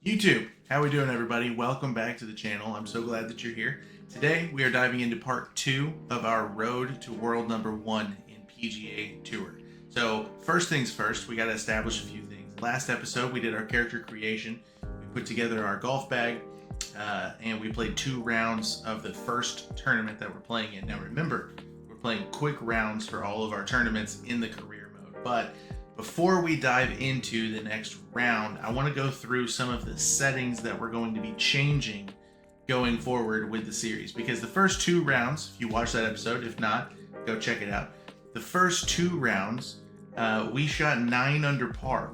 YouTube, how we doing everybody? Welcome back to the channel. I'm so glad that you're here. Today we are diving into part 2 of our road to world number 1 in PGA Tour. So first things first, we got to establish a few things. Last episode we did our character creation. We put together our golf bag and we played 2 rounds of the first tournament that we're playing in. Now remember, we're playing quick rounds for all of our tournaments in the career mode. But before we dive into the next round, I want to go through some of the settings that we're going to be changing going forward with the series. Because the first 2 rounds, if you watch that episode, if not, go check it out. The first 2 rounds, we shot 9 under par.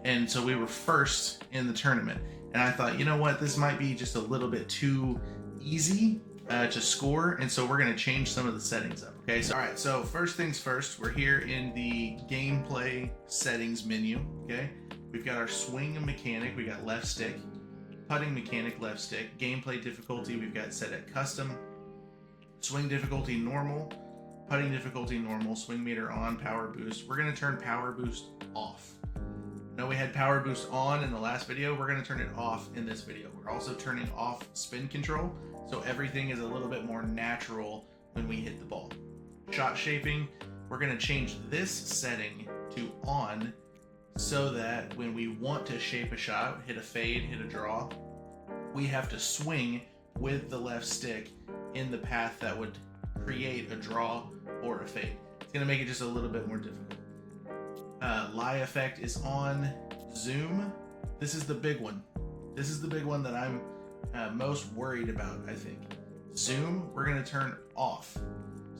And so we were first in the tournament. And I thought, you know what, this might be just a little bit too easy to score, and so we're going to change some of the settings up. Okay, so all right, so first things first, we're here in the gameplay settings menu. Okay, we've got our swing mechanic, we got left stick, putting mechanic left stick, gameplay difficulty we've got set at custom, swing difficulty normal, putting difficulty normal, swing meter on, power boost. We're going to turn power boost off. Now we had power boost on in the last video, we're going to turn it off in this video. We're also turning off spin control, so everything is a little bit more natural when we hit the ball. Shot shaping, we're going to change this setting to on so that when we want to shape a shot, hit a fade, hit a draw, we have to swing with the left stick in the path that would create a draw or a fade. It's going to make it just a little bit more difficult. Lie effect is on. Zoom, this is the big one. This is the big one that I'm most worried about, I think. Zoom, we're going to turn off.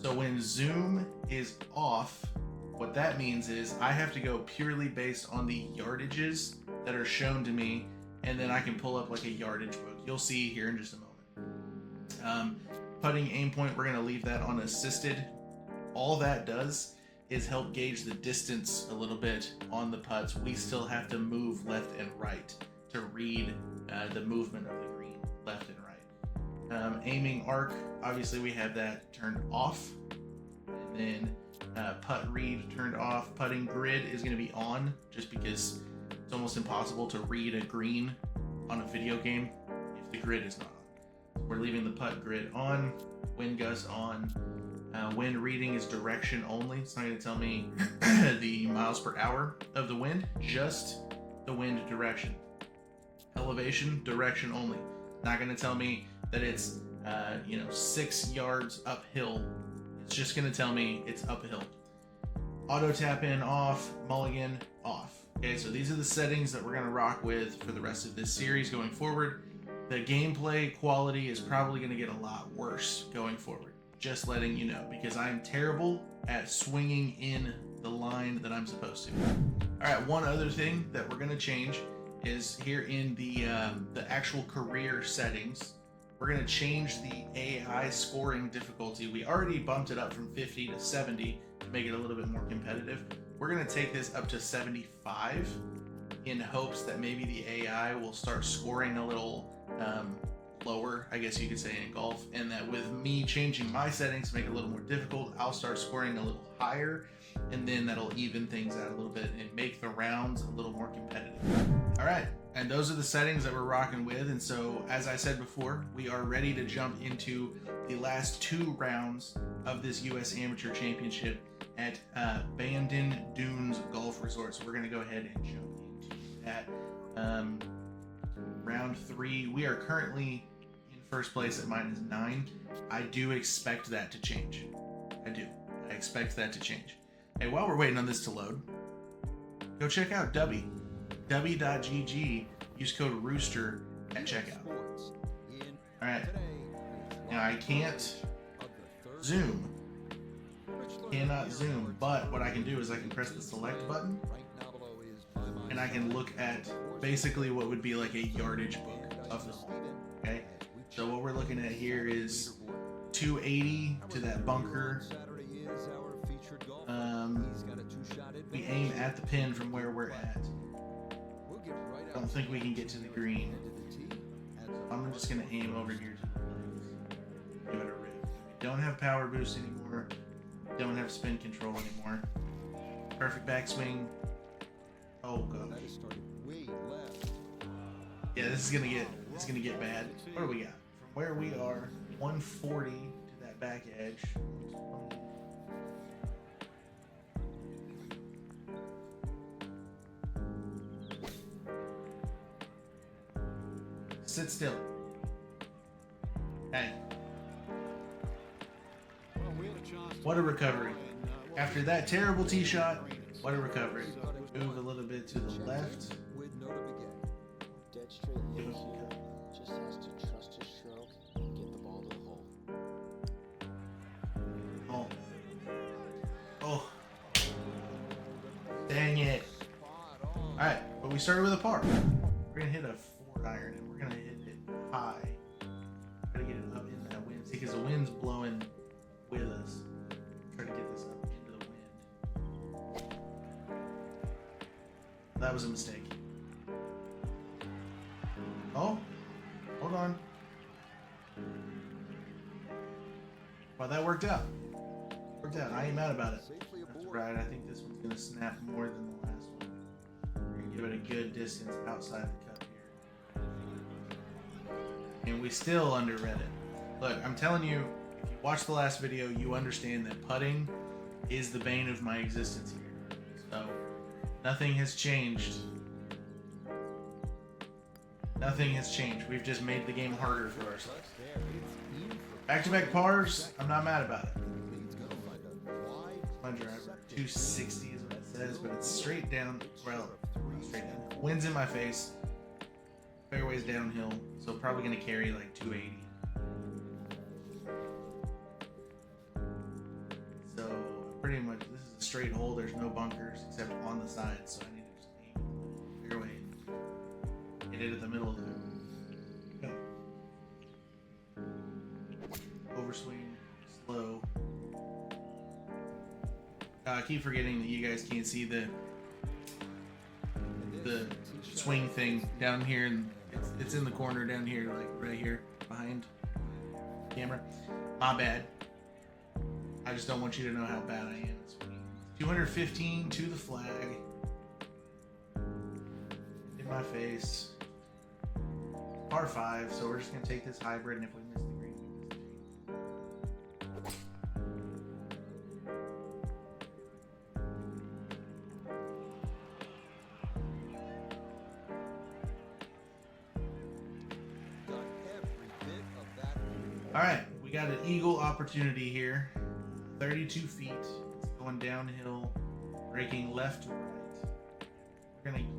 So when zoom is off, what that means is I have to go purely based on the yardages that are shown to me, and then I can pull up like a yardage book. You'll see here in just a moment. Putting aim point, we're going to leave that on assisted. All that does is help gauge the distance a little bit on the putts. We still have to move left and right to read the movement of the green, left and right. Aiming arc, obviously we have that turned off. And then putt read turned off. Putting grid is going to be on, just because it's almost impossible to read a green on a video game if the grid is not on. We're leaving the putt grid on. Wind gust on. Wind reading is direction only. It's not going to tell me the miles per hour of the wind, just the wind direction. Elevation, direction only. Not going to tell me that it's 6 yards uphill. It's just going to tell me it's uphill. Auto tap in off, mulligan off. Okay, so these are the settings that we're going to rock with for the rest of this series going forward. The gameplay quality is probably going to get a lot worse going forward. Just letting you know, because I'm terrible at swinging in the line that I'm supposed to. All right, one other thing that we're going to change is here in the actual career settings. We're going to change the AI scoring difficulty. We already bumped it up from 50 to 70 to make it a little bit more competitive. We're going to take this up to 75 in hopes that maybe the AI will start scoring a little lower, I guess you could say, in golf, and that with me changing my settings to make it a little more difficult, I'll start scoring a little higher, and then that'll even things out a little bit and make the rounds a little more competitive. All right, and those are the settings that we're rocking with. And so, as I said before, we are ready to jump into the last 2 rounds of this U.S. Amateur Championship at Bandon Dunes Golf Resort. So we're going to go ahead and jump into that. Round 3, we are currently in first place at -9. I do expect that to change. I expect that to change. Hey, while we're waiting on this to load, go check out Dubby. Dubby.gg. Use code Rooster at checkout. Alright. Now I can't zoom. Cannot zoom, but what I can do is I can press the select button and I can look at basically what would be like a yardage book of the hole. Okay, so what we're looking at here is 280 to that bunker. We aim at the pin from where we're at. I don't think we can get to the green. I'm just gonna aim over here to the left. Give it a rip. We don't have power boost anymore. Don't have spin control anymore. Perfect backswing. Oh god. Yeah, this is gonna get bad. What do we got? From where we are, 140 to that back edge. Sit still. Hey. What a recovery. After that terrible tee shot, what a recovery. Move a little bit to the left. Dead straight here, just has to trust his stroke and get the ball to the hole. Oh. Dang it. Alright, but we started with a par. We're gonna hit a 4-iron and we're gonna hit it high. Gotta get it up in that wind. See, because the wind's blowing with us. Try to get this up into the wind. That was a mistake. Oh, hold on. Well, that worked out. I ain't mad about it. That's right. I think this one's gonna snap more than the last one. We're gonna give it a good distance outside the cup here. And we still underread it. Look, I'm telling you, if you watched the last video, you understand that putting is the bane of my existence here. So, nothing has changed. Nothing has changed. We've just made the game harder for ourselves. Back-to-back pars, I'm not mad about it. My driver, 260 is what it says, but it's straight down. Well, not straight down. Wind's in my face. Fairway's downhill, so probably gonna carry like 280. So pretty much, this is a straight hole. There's no bunkers except on the sides, so I need to just aim the fairway and hit it at the middle of the go. Overswing, slow. I keep forgetting that you guys can't see the swing thing down here, and it's in the corner down here, like right here behind the camera. My bad. I just don't want you to know how bad I am at swinging. 215 to the flag. In my face. Par 5, so we're just gonna take this hybrid, and if we miss the green, we miss the green. Alright, we got an eagle opportunity here. 32 feet. It's going downhill, breaking left to right. We're going to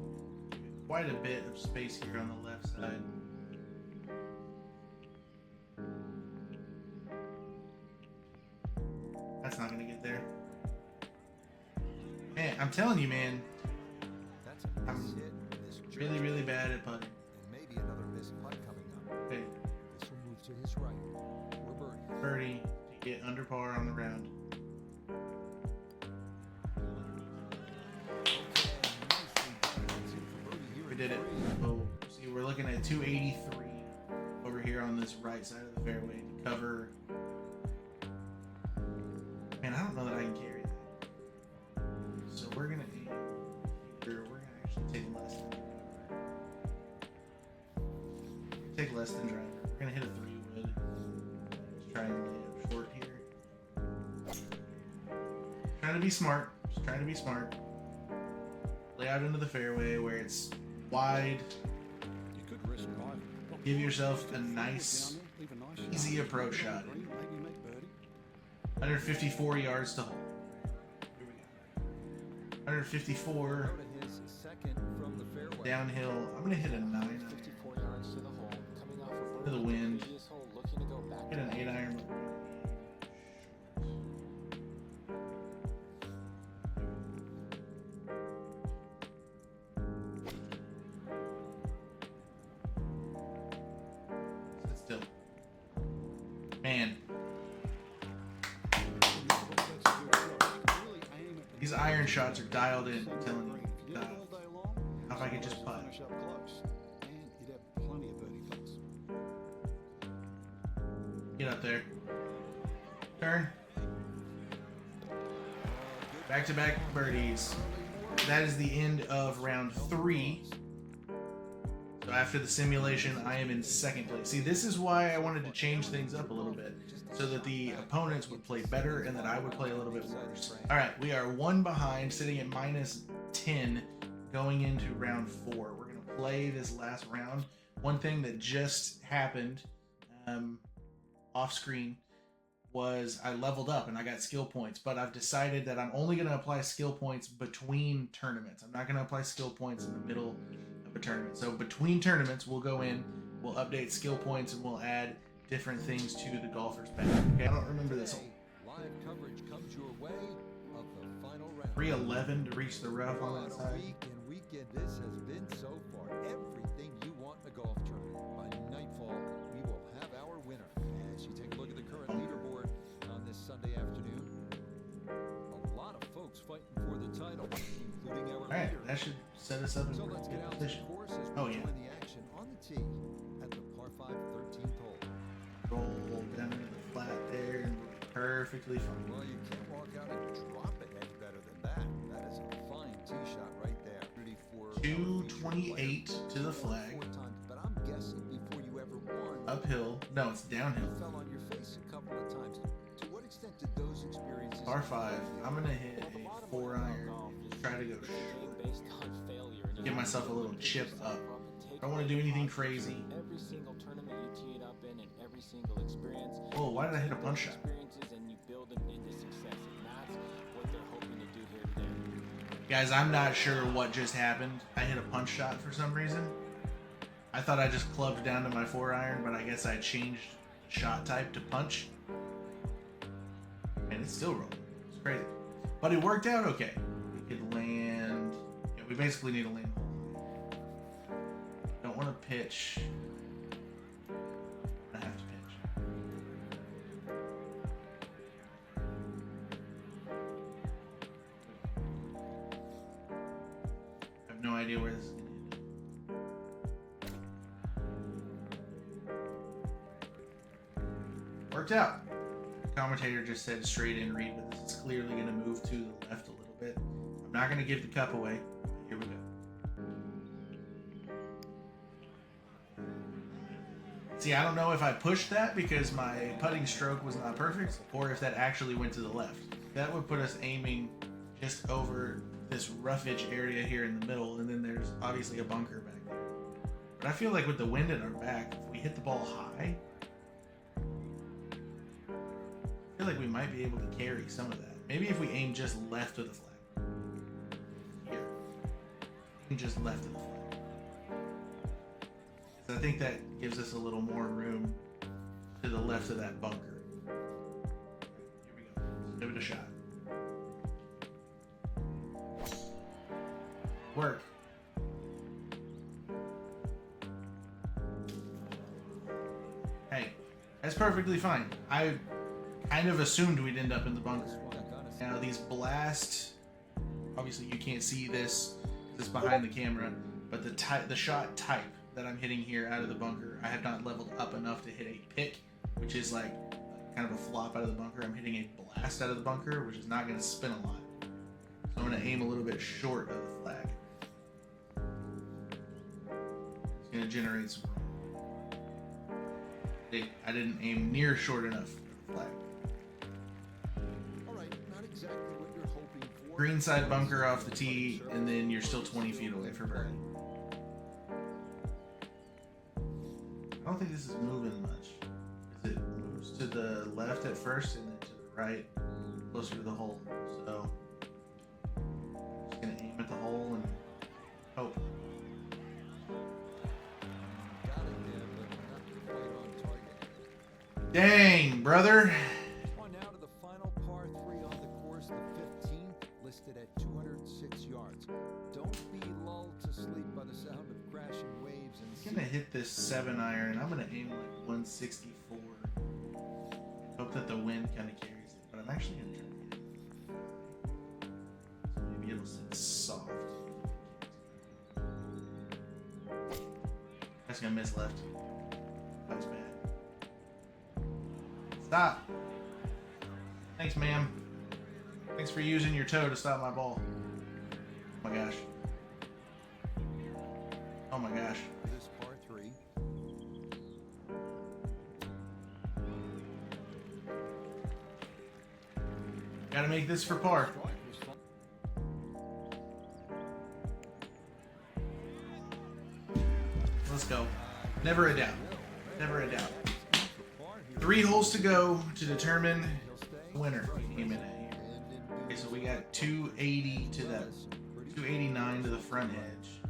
give it quite a bit of space here on the left side. That's not going to get there. Man, I'm telling you, man. I'm really, really bad at putting. Maybe another missed putt coming up. Okay. This will move to his right. We're birdie. Birdie to get under par on the round. We did it. Oh, see, we're looking at 283 over here on this right side of the fairway to cover. Man, I don't know that I can carry that. So we're gonna aim here. We're gonna actually take less than driver. Take less than driver. We're gonna hit a 3-wood. Just try and lay up short here. Trying to be smart. Just trying to be smart. Lay out into the fairway where it's wide. You could risk driving. Give yourself a nice, easy approach shot. 154 yards to hole. Here we go. 154 downhill. I'm gonna hit a 9-iron 54 yards to the hole, coming off of to the wind. previous hole, looking to go back. Hit an 8-iron. Sit still. Man. These iron shots are dialed in, I'm telling you. Dialed. How if I could just putt? Finish up close, and you'd have plenty of birdie putts. Get up there. Turn. Back-to-back birdies. That is the end of round 3. So So after the simulation, I am in second place. See, this is why I wanted to change things up a little bit, so that the opponents would play better and that I would play a little bit worse. All right, we are one behind, sitting at -10, going into round 4. We're gonna play this last round. One thing that just happened off screen was I leveled up and I got skill points, but I've decided that I'm only going to apply skill points between tournaments. I'm not going to apply skill points in the middle of a tournament. So between tournaments, we'll go in, we'll update skill points, and we'll add different things to the golfer's bag. Okay, I don't remember this whole. Live coverage comes your way of the final round. 311 to reach the rough on that What a side. week and weekend this has been so far. Everything you want in a golf tournament. By nightfall, we will have our winner. As you take a look at the current leaderboard on this Sunday afternoon, a lot of folks fighting for the title, including our All right, leader. that should set us up in So pretty let's good get out to position. the course as we Oh, yeah. join the action on the tee at the par 5 13th hole. Roll down into the flat there and we'll be perfectly fine. Well, you can't walk out and drop it any better than that. That is a fine tee shot right there. 228 to the flag. 4 times, but I'm guessing before you ever won, Uphill. No, it's downhill. you fell on your face a couple of times. To what extent did those experiences? Par 5. I'm going to hit a 4 iron. Try to go short. Based on failure and Give myself a little chip up. I don't want to do anything crazy. Every single tournament you tee it up in and every single experience. Oh, why did I hit a punch shot? Experiences and you build them into success, and that's what they're hoping to do here today. Guys, I'm not sure what just happened. I hit a punch shot for some reason. I thought I just clubbed down to my 4 iron, but I guess I changed shot type to punch. And it's still rolling. It's crazy. But it worked out okay. We could land. Yeah, we basically need to land. Don't want to pitch. I have to pitch. I have no idea where this is going to end. Worked out. The commentator just said straight in read, but this is clearly going to move to the left a little bit. I'm not going to give the cup away. Here we go. See, I don't know if I pushed that because my putting stroke was not perfect, or if that actually went to the left. That would put us aiming just over this roughage area here in the middle, and then there's obviously a bunker back there. But I feel like with the wind at our back, if we hit the ball high, I feel like we might be able to carry some of that. Maybe if we aim just left of the flag. Here. Aim just left of the flag. So I think that gives us a little more room to the left of that bunker. Here we go. Let's give it a shot. Work. Hey, that's perfectly fine. I kind of assumed we'd end up in the bunker. Now these blast, obviously you can't see this behind the camera, but the shot type that I'm hitting here out of the bunker, I have not leveled up enough to hit a pick, which is like kind of a flop out of the bunker. I'm hitting a blast out of the bunker, which is not going to spin a lot. So I'm going to aim a little bit short of the flag. It's going to generate some. I didn't aim near short enough of the flag. All right, not exactly what you're hoping for. Green side bunker off the tee, and then you're still 20 feet away for birdie. I don't think this is moving much. It moves to the left at first and then to the right, closer to the hole. So, just gonna aim at the hole and hope. Got it there, but not quite on target. Dang, brother. On now to the final par 3 on the course, the 15th, listed at 206 yards. Don't be lulled to sleep by the sound of crashing waves and I'm gonna hit this 7 iron and I'm gonna aim like 164. Hope that the wind kind of carries it, but I'm actually gonna try to hit it. So maybe it'll sit soft. That's gonna miss left. That was bad. Stop. Thanks, ma'am. Thanks for using your toe to stop my ball. Oh my gosh. Oh my gosh. this par Gotta make this for par. Let's go. Never a doubt. Never a doubt. 3 holes to go to determine the winner. We came in at here. Okay, so we got 280 to that, 289 to the front edge.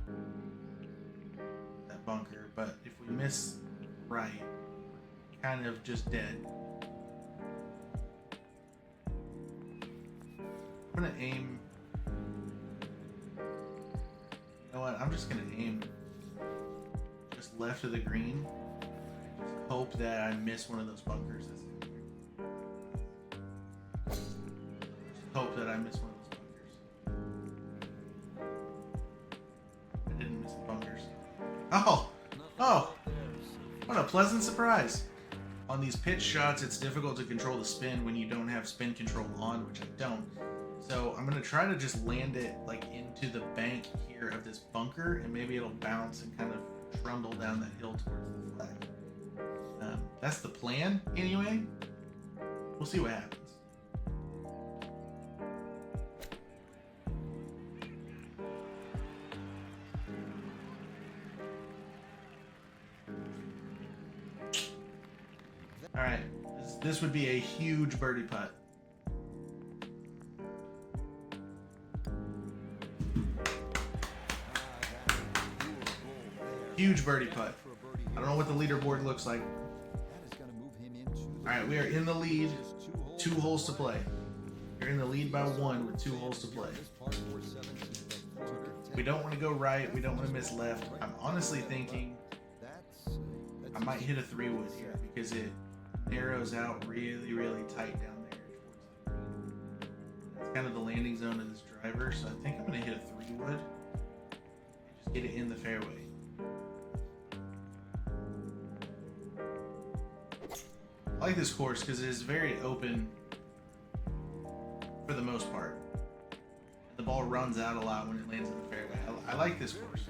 That bunker, but if we miss right, kind of just dead. I'm gonna aim. You know what? I'm just gonna aim just left of the green. Just hope that I miss one of those bunkers. Just hope that I miss one of those bunkers. I didn't miss the bunkers. Oh! Oh! What a pleasant surprise! On these pitch shots, it's difficult to control the spin when you don't have spin control on, which I don't. So I'm gonna try to just land it like into the bank here of this bunker, and maybe it'll bounce and kind of trundle down that hill towards the flag. That's the plan, anyway. We'll see what happens. All right, this would be a huge birdie putt. Huge birdie putt. I don't know what the leaderboard looks like. All right, we are in the lead. 2 holes to play. We're in the lead by 1 with 2 holes to play. We don't want to go right. We don't want to miss left. I'm honestly thinking I might hit a 3-wood here because it narrows out really, really tight down there towards the green. That's kind of the landing zone of this driver, so I think I'm going to hit a 3-wood and just get it in the fairway. I like this course because it is very open for the most part. The ball runs out a lot when it lands in the fairway. I like this course.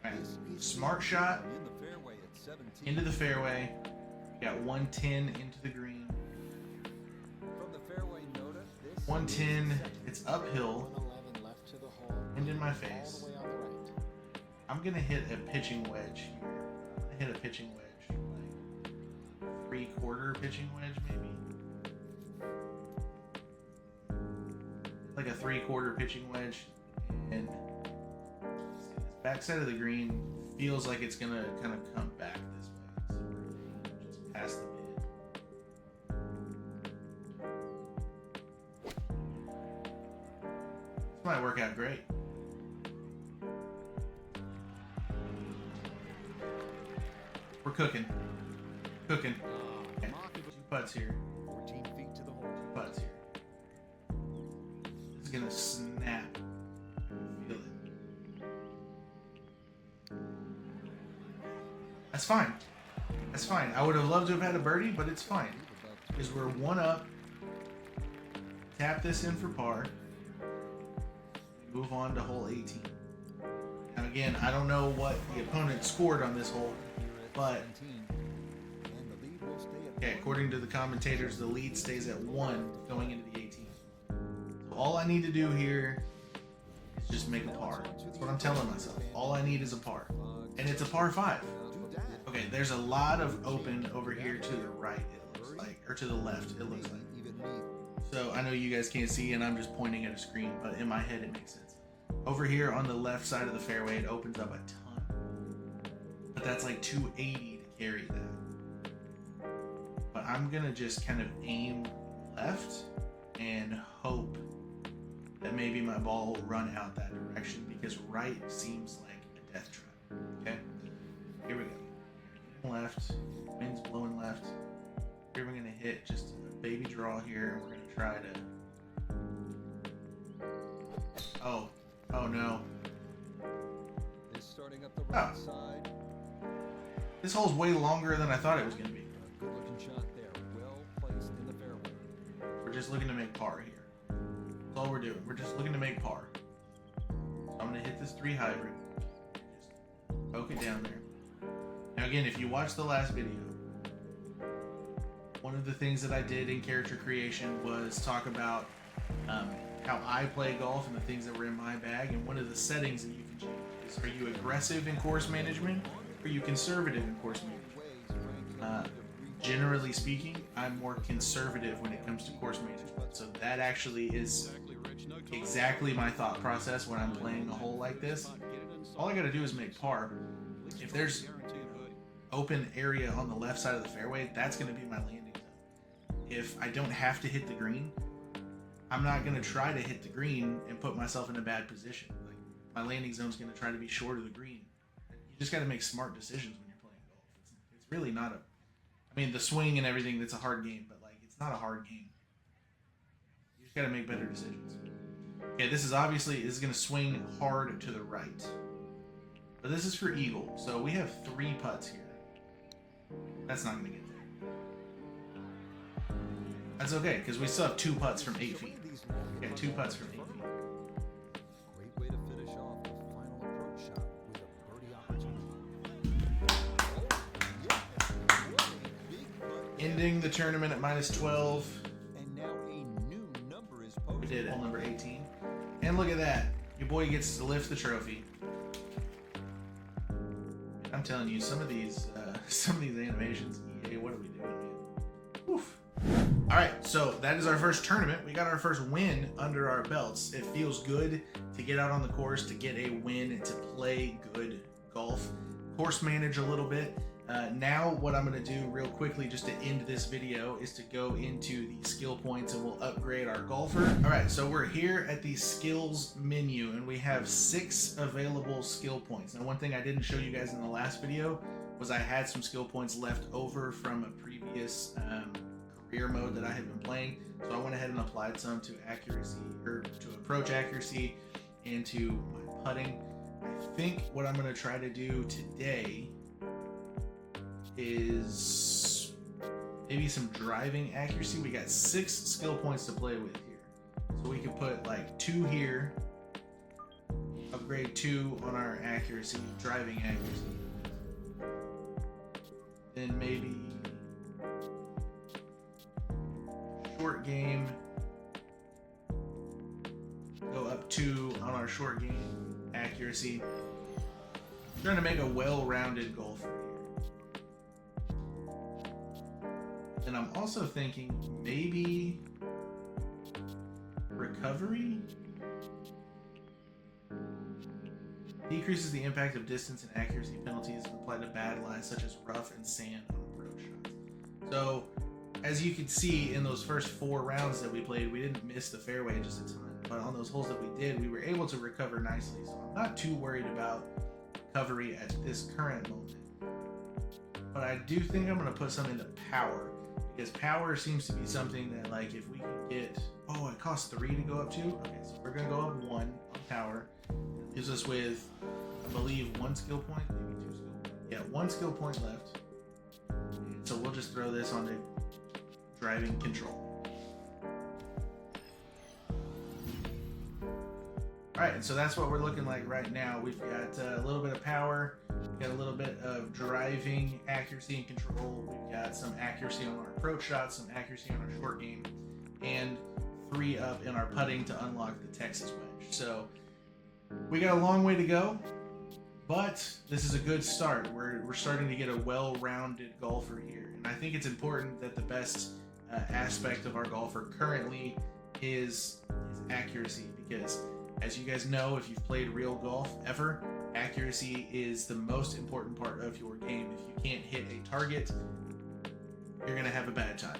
Right. Smart shot into the fairway. Got 110 into the green. 110. It's uphill. 111 left to the hole. And in my All face. the way on the right. I'm gonna hit a pitching wedge here. I'm gonna hit a pitching wedge, like 3/4 pitching wedge, maybe. Like a 3/4 pitching wedge, and this backside of the green feels like it's gonna kind of come back this way, so just past the mid. This might work out great. We're cooking. Cooking. Okay. 2 putts here. 14 feet to the hole. 2 putts here. This is gonna snap. Feel it. That's fine. That's fine. I would have loved to have had a birdie, but it's fine. Because we're 1 up. Tap this in for par. Move on to hole 18. Now again, I don't know what the opponent scored on this hole, but okay, according to the commentators, the lead stays at 1 going into the 18th. So all I need to do here is just make a par. That's what I'm telling myself. All I need is a par. And it's a par 5. Okay, there's a lot of open over here to the right, it looks like. Or to the left, it looks like. So I know you guys can't see and I'm just pointing at a screen, but in my head it makes sense. Over here on the left side of the fairway, it opens up a ton. But that's like 280 to carry that. But I'm gonna just kind of aim left and hope that maybe my ball will run out that direction because right seems like a death trap. Okay? Here we go. Left, wind's blowing left. Here we're gonna hit just a baby draw here and we're gonna try to. Oh no. Starting up the right side. This hole's way longer than I thought it was gonna be. Good looking shot there. Well placed in the fairway. We're just looking to make par here. That's all we're doing. We're just looking to make par. So I'm gonna hit this 3 hybrid. Just poke it down there. Now again, if you watch the last video, one of the things that I did in character creation was talk about how I play golf and the things that were in my bag. And one of the settings that you can change is, are you aggressive in course management, or are you conservative in course management? Generally speaking, I'm more conservative when it comes to course management. So that actually is exactly my thought process when I'm playing a hole like this. All I gotta do is make par. If there's open area on the left side of the fairway, that's gonna be my landing zone. If I don't have to hit the green, I'm not gonna try to hit the green and put myself in a bad position. Like, my landing zone's gonna try to be short of the green. You just gotta make smart decisions when you're playing golf. It's really not I mean, the swing and everything, that's a hard game, but like, it's not a hard game. You just gotta make better decisions. Okay, this is gonna swing hard to the right. But this is for eagle, so we have 3 putts here. That's not gonna get there. That's okay, because we still have 2 putts from 8 feet. Yeah, 2 putts from 8 feet. Great way to finish off the final approach shot with a birdie opportunity. Ending the tournament at -12. And now a new number is posted. We did hole number 18. And look at that. Your boy gets to lift the trophy. I'm telling you, some of these animations, EA, what are we doing, man? Oof. All right, so that is our first tournament. We got our first win under our belts. It feels good to get out on the course, to get a win, to play good golf, course manage a little bit. Now what I'm going to do real quickly just to end this video is to go into the skill points and we'll upgrade our golfer. All right, so we're here at the skills menu and we have 6 available skill points. Now, one thing I didn't show you guys in the last video was I had some skill points left over from a previous career mode that I had been playing. So I went ahead and applied some to accuracy, or to approach accuracy, and to my putting. I think what I'm going to try to do today is maybe some driving accuracy. We got 6 skill points to play with here, so we could put like 2 here, upgrade 2 on our accuracy, driving accuracy, then maybe short game, go up 2 on our short game accuracy. I'm trying to make a well-rounded golfer here. And I'm also thinking maybe recovery decreases the impact of distance and accuracy penalties applied to bad lies such as rough and sand on approach shots. So as you can see in those first 4 rounds that we played, we didn't miss the fairway just a ton, but on those holes that we did, we were able to recover nicely. So I'm not too worried about recovery at this current moment, but I do think I'm going to put some into power, because power seems to be something that, like, if we can get, oh, it costs 3 to go up 2. Okay, so we're going to go up 1 on power. It leaves us with, I believe, 1 skill point, maybe 2 skill points. Yeah, 1 skill point left. And so we'll just throw this on the driving control. All right, and so that's what we're looking like right now. We've got a little bit of power, we've got a little bit of driving accuracy and control, we've got some accuracy on our approach shots, some accuracy on our short game, and 3 up in our putting to unlock the Texas wedge. So we got a long way to go, but this is a good start. We're starting to get a well-rounded golfer here, and I think it's important that the best aspect of our golfer currently is accuracy, because as you guys know, if you've played real golf ever, accuracy is the most important part of your game. If you can't hit a target, you're gonna have a bad time.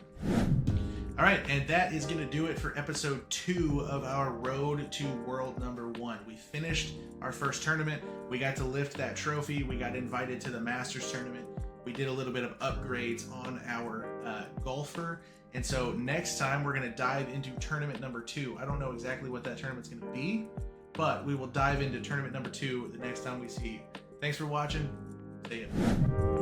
All right, and that is gonna do it for episode 2 of our road to world number 1. We finished our first tournament. We got to lift that trophy. We got invited to the Masters tournament. We did a little bit of upgrades on our golfer. And so next time we're going to dive into tournament number 2. I don't know exactly what that tournament's going to be, but we will dive into tournament number 2 the next time we see you. Thanks for watching. See ya.